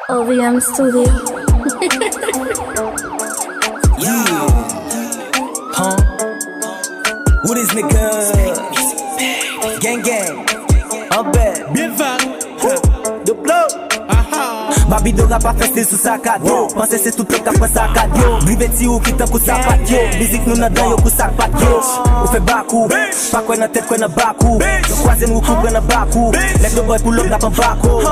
OVM Studio. Yeah. Huh? What is nigga? Gang gang. I'm bad. Bien fan. The blow. Babi do rap a feste sou sakat yo. Pense se tout plok apre sakat yo. Brive ti ou ki tan kou sapat yo. Mizik nou nan dan yo kou sakpat yo. Ou fe bakou, pa kwen nan tet kwen nan bakou. Yo kwazen ou kou kwen nan bakou. Lek do boy pou lop nap an bakou.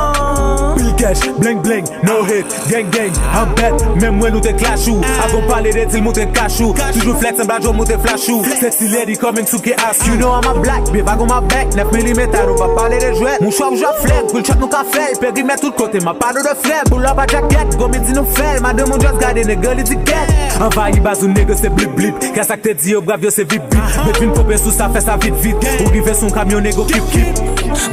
Bill Cash, bling bling, no hit, gang gang, I'm bad, même moi nous te clashou. Avant parler de til monte cachou. Toujours flex and bad monte flashou. Sexy lady coming to get ask you know I'm a black, be vague on my back, 9 mm, on va parler de jouets. Mon choix ou j'en flag, pour le chat nous qu'a fait. Périmètre tout côté, ma part de flag, pour la jacket, go midi nous fait. Madame mon just garder nègre l'étiquette. Envahi bazou nègre c'est blip blip. Qu'est-ce que te dit au brave c'est vip vip. Mettre une popée sous ça fait ça vite vite. Ou river son camion nègre kip kip.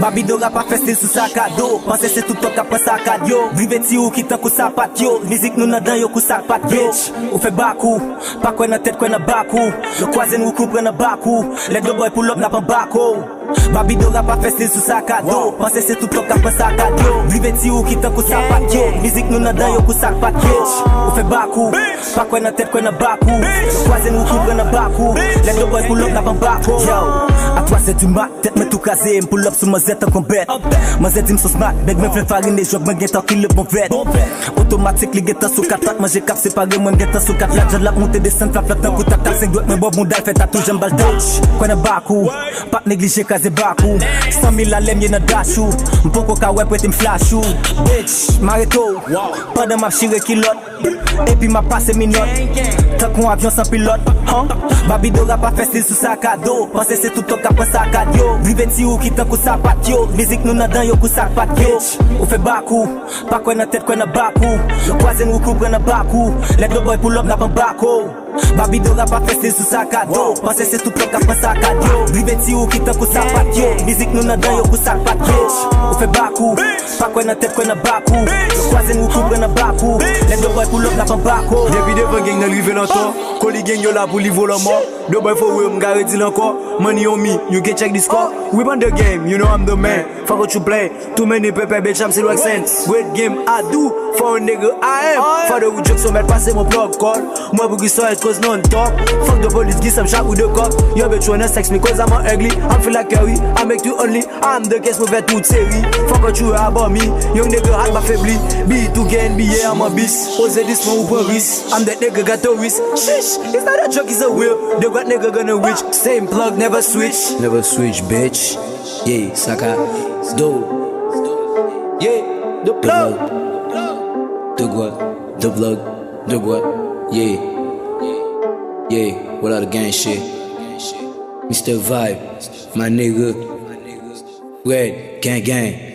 Babi do rap a feste sou sakat yo. Pense se tout tok apre sakat yo. Brive ti ou ki tan kou sapat yo. Mizik nou nan dan yo kou sakpat yo. Ou fe bakou, pa kwen nan tet kwen nan bakou. Yo kwazen ou kou pren nan bakou. Let do boy pull up nap an bakou. Babi do rap a feste sou sakat yo. Pense se tout tok apre sakat yo. Brive ti ou ki tan kou sapat yo. Mizik nou nan dan yo kou sakpat yo. Ou fe bakou, pa kwen nan tet kwen nan bakou. Yo kwazen ou kou pren nan bakou. Let do boy pull up nap an bakou. Yo, a 3 c'est du mat, tête me tout casé, pull up sous ma zette en combat. Ma zette me so smart, beg me fait farine, jog me get kill le bon vet. Automatique, les guetteurs sous 4 pattes, moi j'ai cap séparé, moi guetteur sous 4 lattes, je l'ai monté des scènes, flap d'un coup tac 5 doigts, mais bob mon dal fait à tout, j'aime touch. Quoi n'a bakou, pas négligé, casé bakou. 100 000 la lème, y'en a dashou. M'poko ka web, ouais, t'es m'flashou. Bitch, marito, pas de ma chire qui lot. Et puis ma passe mignotte. T'as qu'on avion sans pilote, hein? Babi do rap a feste sous sa cadeau. Pense c'est tout tok apre sakat yo. Brive ti ou ki tan kou sapat yo. Mizik nou nan dan yo kou sakpat yo. Ou fe bakou, pa kwen nan tet kwen nan bakou. Yo kwazen ou kou pren nan bakou. Let do boy pull up nap an bakou. Babi do rap a feste sou sakat yo. Pense c'est tout tok apre sakat yo. Brive ti ou ki tan kou sapat yo. Mizik nou nan dan yo kou sakpat yo. Ou fe bakou, pa kwen nan tet kwen nan bakou. Yo kwazen ou kou pren nan bakou. Let do boy pull up nap an bakou. Depuis devant gang nan rive l'entor. Koli gang yo la pou li volo mort. Do boy for real m'gare di l'encore. Money on me, you can check the score. We won the game, you know I'm the man. Fuck what you play. Too many paper bitch, I'm still accent. Great game I do, for a nigga I am. Father we joke so mad, passe mon plug call. Moi boogie so it cause non-talk. Fuck the police, give some shot with the cop. Yo bitch wanna sex me cause I'm ugly. I'm feel like Curry, I make you only. I'm the case, mauvais toute série. Fuck what you about me, young nigga hard ma faibli. B2K NBA, I'm a beast. Ose this one who risk. I'm that nigga got the risk. Shish, it's not a joke, it's a will. They got nigga gonna reach. Same plug, never switch. Never switch, bitch. Yeah, Saka. Do. Yeah, the plug. The what? The plug. The what? Yeah. Yeah, what all the gang shit? Mr. Vibe, my nigga. Red, gang gang.